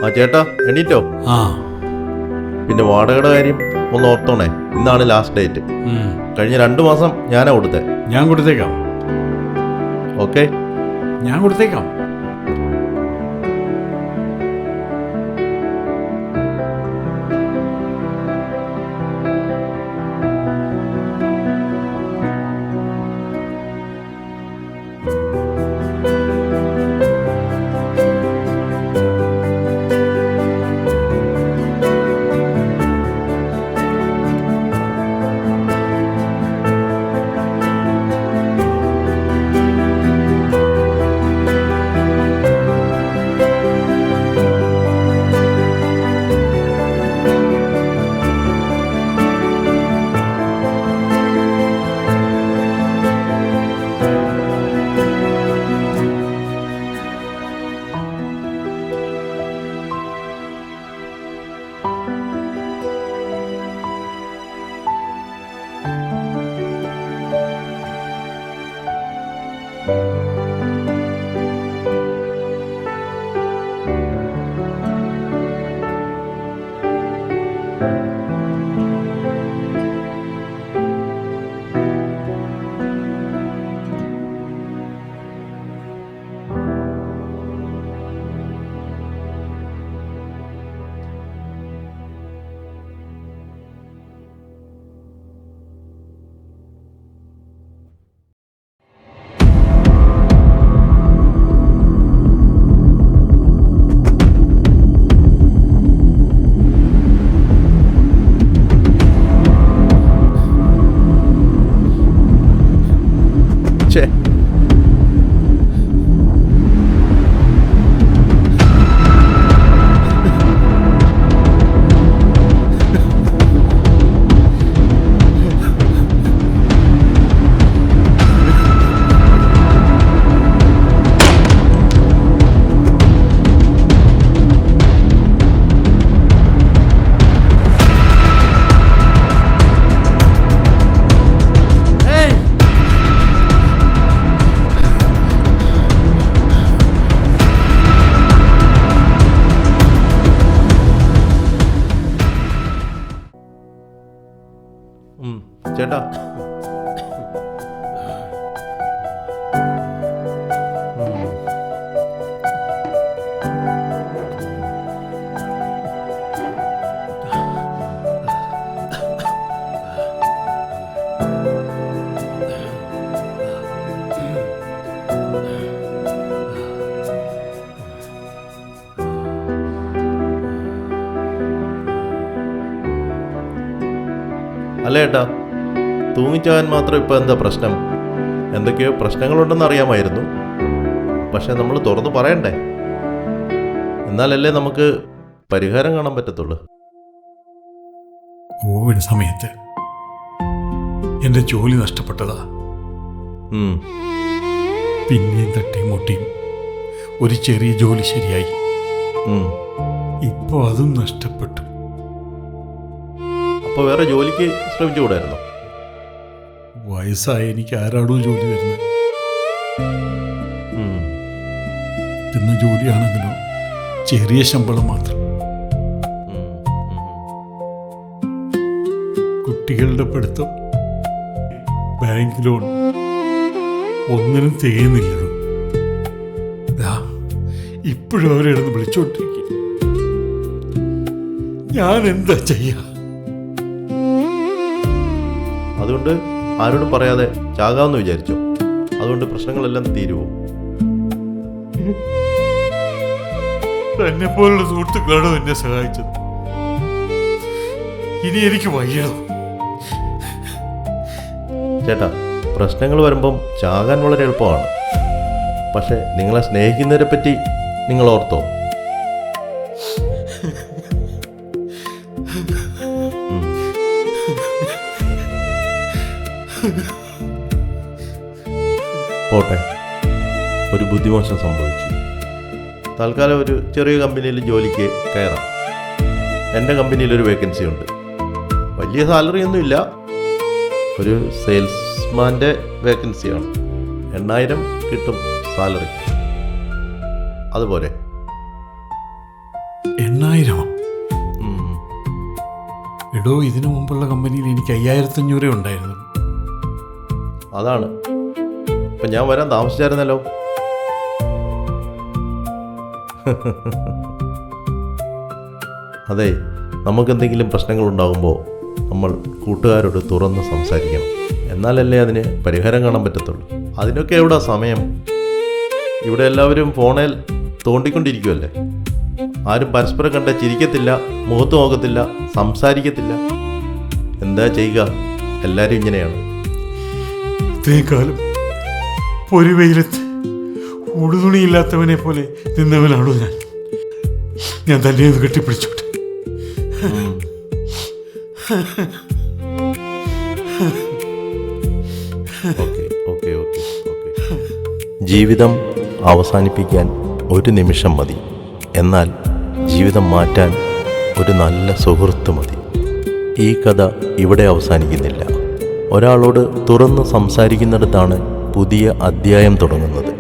ആ ചേട്ടാ എണീറ്റോ? ആ പിന്നെ വാടകയുടെ കാര്യം ഒന്ന് ഓർത്തോണേ. ഇന്നാണ് ലാസ്റ്റ് ഡേറ്റ്. കഴിഞ്ഞ 2 മാസം ഞാനാ കൊടുത്തേ. ഞാൻ കൊടുത്തേക്കാം. ഓക്കെ, ഞാൻ കൊടുത്തേക്കാം. ചേട്ടാ അല്ല ഏട്ടാ, തൂങ്ങിച്ചാൻ മാത്രം ഇപ്പം എന്താ പ്രശ്നം? എന്തൊക്കെയോ പ്രശ്നങ്ങളുണ്ടെന്ന് അറിയാമായിരുന്നു. പക്ഷെ നമ്മൾ തുറന്നു പറയണ്ടേ? എന്നാലല്ലേ നമുക്ക് പരിഹാരം കാണാൻ പറ്റത്തുള്ളൂ. കോവിഡ് സമയത്ത് എൻ്റെ ജോലി നഷ്ടപ്പെട്ടതാ. പിന്നെയും തട്ടിയും മുട്ടിയും ഒരു ചെറിയ ജോലി ശരിയായി. ഇപ്പോൾ അതും നഷ്ടപ്പെട്ടു. അപ്പോൾ വേറെ ജോലിക്ക് ശ്രമിച്ചുകൂടായിരുന്നോ? വയസ്സായ എനിക്ക് ആരാടോ ജോലി വരുന്നത്? കിട്ടുന്ന ജോലിയാണെങ്കിലോ ചെറിയ ശമ്പളം മാത്രം. കുട്ടികളുടെ പഠിത്തം, ബാങ്ക് ലോൺ ഒന്നിനും തികയുന്നില്ലല്ലോ. ഇപ്പോഴും അവരെടുന്ന് വിളിച്ചോണ്ടിരിക്കും. ഞാൻ എന്താ ചെയ്യാ? അതുകൊണ്ട് ആരോടും പറയാതെ ചാകാമെന്ന് വിചാരിച്ചോ? അതുകൊണ്ട് പ്രശ്നങ്ങളെല്ലാം തീരുവോ? എന്നെ പോലുള്ള സുഹൃത്തുക്കളാണോ എന്നെ സഹായിച്ചത്? ഇനി എനിക്ക് വയ്യണം. ചേട്ടാ, പ്രശ്നങ്ങൾ വരുമ്പം ചാകാൻ വളരെ എളുപ്പമാണ്. പക്ഷെ നിങ്ങളെ സ്നേഹിക്കുന്നവരെ പറ്റി നിങ്ങൾ ഓർത്തോ? പോട്ടെ, ഒരു ബുദ്ധിമോശം സംഭവിച്ചു. തൽക്കാലം ഒരു ചെറിയ കമ്പനിയിൽ ജോലിക്ക് കയറാം. എൻ്റെ കമ്പനിയിലൊരു വേക്കൻസി ഉണ്ട്. വലിയ സാലറി ഒന്നുമില്ല, ഒരു സെയിൽസ്മാൻ്റെ വേക്കൻസിയാണ്. 8,000 കിട്ടും സാലറി. അതുപോലെ 8,000? എടോ, ഇതിനു മുമ്പുള്ള കമ്പനിയിൽ എനിക്ക് 5,500 ഉണ്ടായിരുന്നു. അതാണ്. ഇപ്പം ഞാൻ വരാൻ താമസിച്ചായിരുന്നല്ലോ. അതെ, നമുക്കെന്തെങ്കിലും പ്രശ്നങ്ങളുണ്ടാകുമ്പോൾ നമ്മൾ കൂട്ടുകാരോട് തുറന്ന് സംസാരിക്കണം. എന്നാലല്ലേ അതിന് പരിഹാരം കാണാൻ പറ്റത്തുള്ളൂ. അതിനൊക്കെ എവിടെ സമയം? ഇവിടെ എല്ലാവരും ഫോണിൽ തോണ്ടിക്കൊണ്ടിരിക്കുമല്ലേ. ആരും പരസ്പരം കണ്ട ചിരിക്കത്തില്ല, മുഖത്ത് നോക്കത്തില്ല, സംസാരിക്കത്തില്ല. എന്താ ചെയ്യുക? എല്ലാവരും ഇങ്ങനെയാണ്. ഇത്രയും കാലം ഒരു വെയിലത്ത് ഉടുതുണിയില്ലാത്തവനെ പോലെ നിന്നവനാണോ ഞാൻ തന്നെ ഒന്ന് കെട്ടിപ്പിടിച്ചോട്ടെ. ജീവിതം അവസാനിപ്പിക്കാൻ ഒരു നിമിഷം മതി. എന്നാൽ ജീവിതം മാറ്റാൻ ഒരു നല്ല സുഹൃത്ത് മതി. ഈ കഥ ഇവിടെ അവസാനിക്കുന്നില്ല. ഒരാളോട് തുറന്ന് സംസാരിക്കുന്നിടത്താണ് പുതിയ അധ്യായം തുടങ്ങുന്നത്.